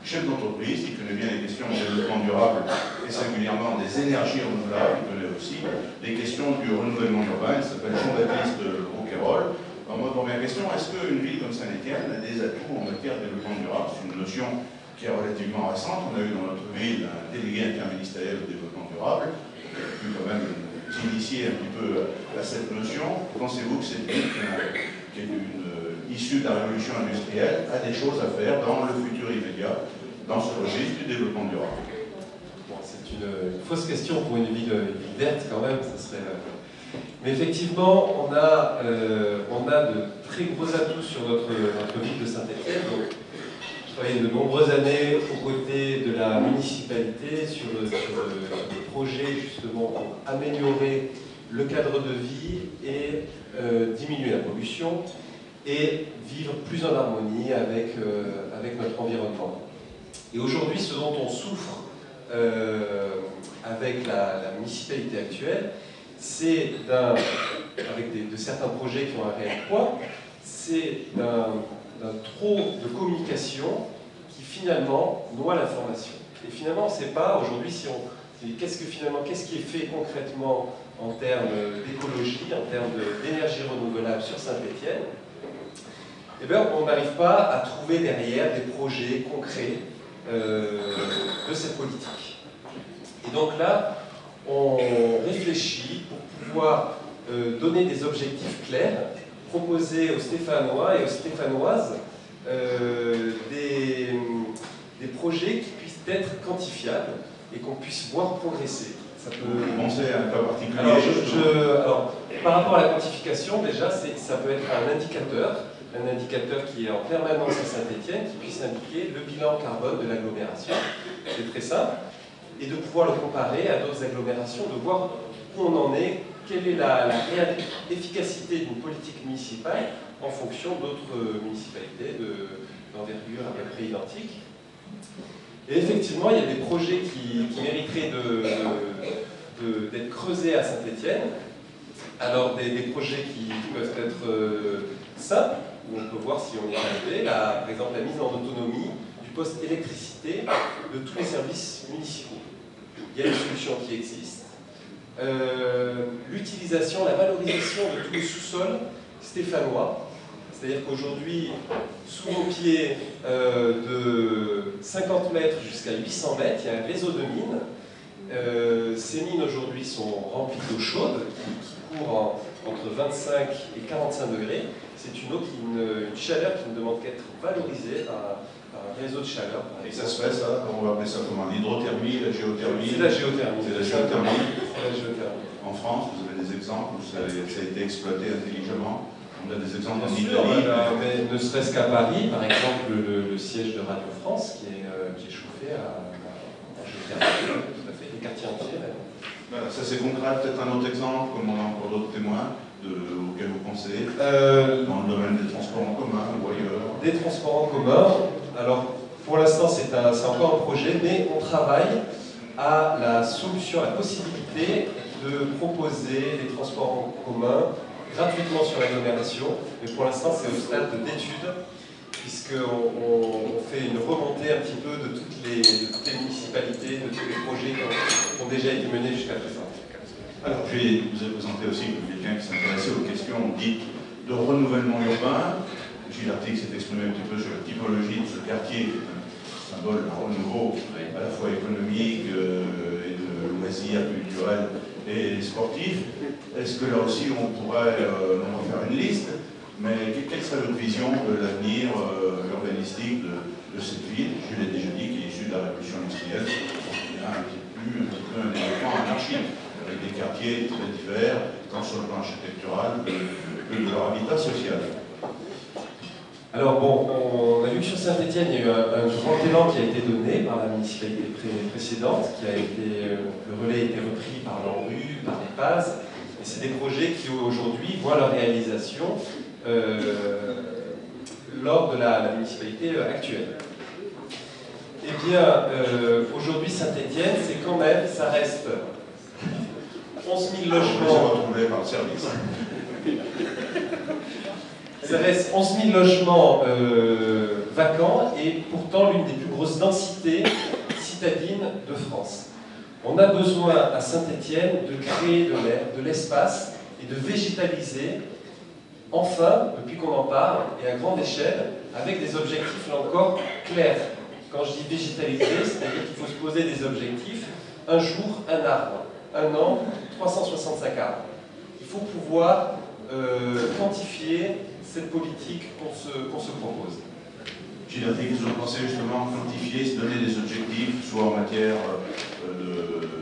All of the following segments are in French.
chef d'entreprise, il connaît bien les questions de développement durable et singulièrement des énergies renouvelables, il connaît aussi les questions du renouvellement urbain. Il s'appelle Jean-Baptiste Rouquayrol. Alors moi, première question, est-ce qu'une ville comme Saint-Étienne a des atouts en matière de développement durable? C'est une notion qui est relativement récente. On a eu dans notre ville un délégué interministériel au développement durable, qui a pu quand même s'initier un petit peu à cette notion. Pensez-vous que cette ville, qui est issue de la révolution industrielle, a des choses à faire dans le futur immédiat, dans ce registre du développement durable? Bon, c'est une fausse question pour une ville verte quand même, ça serait... Mais effectivement, on a de très gros atouts sur notre ville de Saint-Étienne. Je travaillé de nombreuses années aux côtés de la municipalité sur des projets justement pour améliorer le cadre de vie et diminuer la pollution et vivre plus en harmonie avec notre environnement. Et aujourd'hui, ce dont on souffre avec la municipalité actuelle, c'est avec de certains projets qui ont un réel poids, c'est d'un trop de communication qui finalement noie l'information. Et finalement, on ne sait pas aujourd'hui qu'est-ce qui est fait concrètement en termes d'écologie, en termes d'énergie renouvelable sur Saint-Étienne. Eh bien, on n'arrive pas à trouver derrière des projets concrets de cette politique. Et donc là, on réfléchit pour pouvoir donner des objectifs clairs, proposer aux Stéphanois et aux Stéphanoises des projets qui puissent être quantifiables et qu'on puisse voir progresser. Ça peut penser à un cas particulier. Alors, par rapport à la quantification, déjà, ça peut être un indicateur qui est en permanence à Saint-Étienne, qui puisse indiquer le bilan carbone de l'agglomération. C'est très simple. Et de pouvoir le comparer à d'autres agglomérations, de voir où on en est, quelle est la réelle efficacité d'une politique municipale en fonction d'autres municipalités d'envergure à peu près identique. Et effectivement, il y a des projets qui mériteraient d'être creusés à Saint-Étienne. Alors, des projets qui peuvent être simples, où on peut voir si on y est arrivé. Par exemple, la mise en autonomie du poste électricité de tous les services municipaux. Il y a une solution qui existe. L'utilisation, la valorisation de tous les sous-sols stéphanois. C'est-à-dire qu'aujourd'hui, sous nos pieds, de 50 mètres jusqu'à 800 mètres, il y a un réseau de mines. Ces mines aujourd'hui sont remplies d'eau chaude qui court entre 25 et 45 degrés. C'est une chaleur qui ne demande qu'à être valorisée par un réseau de chaleur. Et ça se fait, ça? On va appeler ça comment? L'hydrothermie, la géothermie? C'est la géothermie. C'est la géothermie. C'est la géothermie. En France, vous avez des exemples où ça a été exploité intelligemment? On a des exemples en Italie. Mais ne serait-ce qu'à Paris, par exemple, le siège de Radio France qui est chauffé à géothermie, tout à fait, des quartiers entiers. Voilà, ça c'est concret. Peut-être un autre exemple, comme on a encore d'autres témoins auxquels vous pensez, dans le domaine des transports en commun ou ailleurs? Des transports en commun. Alors, pour l'instant, c'est encore un projet, mais on travaille à la solution, à la possibilité de proposer des transports en commun gratuitement sur l'agglomération. Mais pour l'instant, c'est au stade d'étude, puisqu'on fait une remontée un petit peu de toutes les municipalités, de tous les projets qui ont déjà été menés jusqu'à présent. Alors, je vous ai présenté aussi comme quelqu'un qui s'intéressait aux questions dites de renouvellement urbain. Gilles Artigue s'est exprimé un petit peu sur la typologie de ce quartier, qui est un symbole de renouveau à la fois économique et de loisirs culturels et sportifs. Est-ce que là aussi on pourrait en faire une liste? Mais quelle serait votre vision de l'avenir urbanistique de cette ville? Je l'ai déjà dit, qui est issue de la révolution industrielle. Il y a un petit peu un développement anarchique, avec des quartiers très divers, tant sur le plan architectural que de leur habitat social. Alors bon, on a vu que sur Saint-Étienne, il y a eu un grand élan qui a été donné par la municipalité précédente, le relais a été repris par l'ANRU, par les PAS, et c'est des projets qui aujourd'hui voient leur réalisation lors de la municipalité actuelle. Eh bien, aujourd'hui, Saint-Étienne, c'est quand même, ça reste 11 000 logements. Retrouvé par le service. Ça reste 11 000 logements vacants et pourtant l'une des plus grosses densités citadines de France. On a besoin à Saint-Étienne de créer de l'espace et de végétaliser, enfin, depuis qu'on en parle, et à grande échelle, avec des objectifs, là encore, clairs. Quand je dis végétaliser, c'est-à-dire qu'il faut se poser des objectifs, un jour, un arbre, un an, 365 arbres. Il faut pouvoir quantifier cette politique qu'on se propose. Gilles Artigue, vous pensez justement quantifier, se donner des objectifs, soit en matière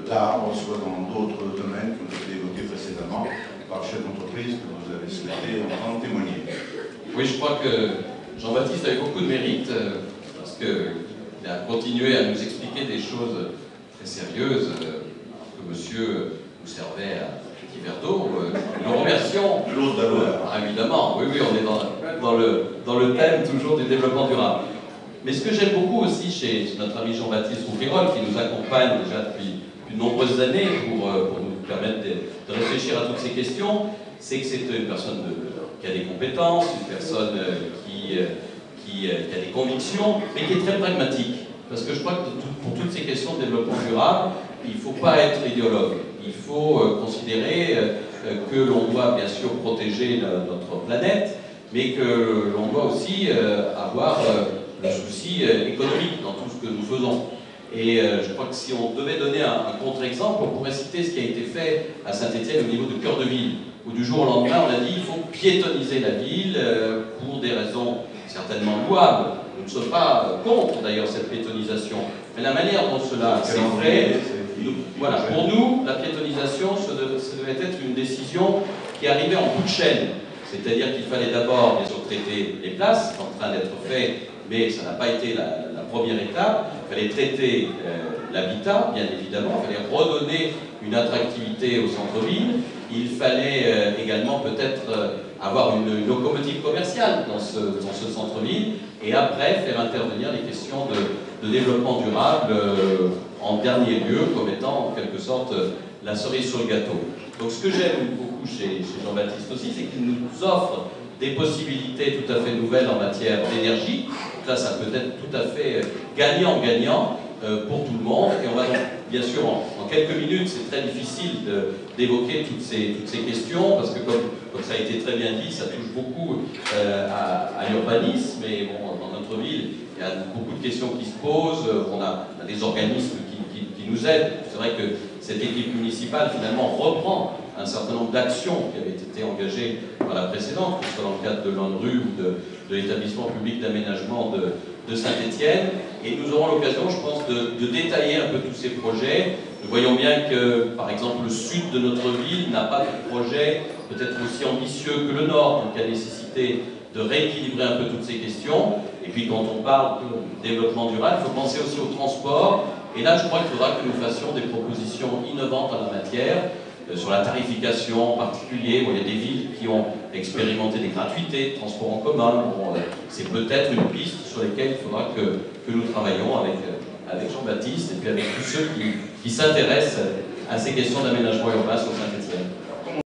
d'arbres, soit dans d'autres domaines qui ont été évoqués précédemment par le chef d'entreprise que vous avez souhaité en témoigner. Oui, je crois que Jean-Baptiste a eu beaucoup de mérite parce qu'il a continué à nous expliquer des choses très sérieuses que monsieur nous servait à petit verre d'eau. Nous le remercions. L'autre d'abord. Ah, évidemment, oui, on est dans le thème toujours du développement durable. Mais ce que j'aime beaucoup aussi chez notre ami Jean-Baptiste Rouquayrol, qui nous accompagne déjà depuis de nombreuses années pour nous permettre de réfléchir à toutes ces questions, c'est que c'est une personne qui a des compétences, une personne qui a des convictions, mais qui est très pragmatique. Parce que je crois que pour toutes ces questions de développement durable, il ne faut pas être idéologue. Il faut considérer que l'on doit bien sûr protéger notre planète, mais que l'on doit aussi avoir le souci économique dans tout ce que nous faisons. Et je crois que si on devait donner un contre-exemple, on pourrait citer ce qui a été fait à Saint-Étienne au niveau du cœur de ville, où du jour au lendemain on a dit qu'il faut piétoniser la ville pour des raisons certainement louables. Nous ne sommes pas contre d'ailleurs cette piétonisation, mais la manière dont cela s'est fait, voilà, pour nous, la piétonisation, ça devait être une décision qui arrivait en bout de chaîne. C'est-à-dire qu'il fallait d'abord bien sûr traiter les places, c'est en train d'être fait, mais ça n'a pas été la première étape. Il fallait traiter l'habitat, bien évidemment, il fallait redonner une attractivité au centre-ville. Il fallait également peut-être avoir une locomotive commerciale dans ce centre-ville, et après faire intervenir les questions de développement durable en dernier lieu, comme étant en quelque sorte la cerise sur le gâteau. Donc ce que j'aime beaucoup chez Jean-Baptiste aussi, c'est qu'il nous offre des possibilités tout à fait nouvelles en matière d'énergie. Donc là, ça peut être tout à fait gagnant-gagnant pour tout le monde. Et on va donc, bien sûr, en quelques minutes, c'est très difficile d'évoquer toutes ces questions, parce que comme ça a été très bien dit, ça touche beaucoup à l'urbanisme. Et bon, dans notre ville, il y a beaucoup de questions qui se posent. On a des organismes qui nous aident. C'est vrai que cette équipe municipale, finalement, reprend un certain nombre d'actions qui avaient été engagées par la précédente, que ce soit dans le cadre de l'ANRU ou de l'établissement public d'aménagement de Saint-Étienne. Et nous aurons l'occasion, je pense, de détailler un peu tous ces projets. Nous voyons bien que, par exemple, le sud de notre ville n'a pas de projet peut-être aussi ambitieux que le nord, donc il y a nécessité de rééquilibrer un peu toutes ces questions. Et puis quand on parle de développement durable, il faut penser aussi au transport. Et là, je crois qu'il faudra que nous fassions des propositions innovantes en la matière, sur la tarification en particulier. Bon, il y a des villes qui ont expérimenté des gratuités de transport en commun. Bon, c'est peut-être une piste sur laquelle il faudra que nous travaillons avec Jean-Baptiste et puis avec tous ceux qui s'intéressent à ces questions d'aménagement urbain sur Saint-Étienne.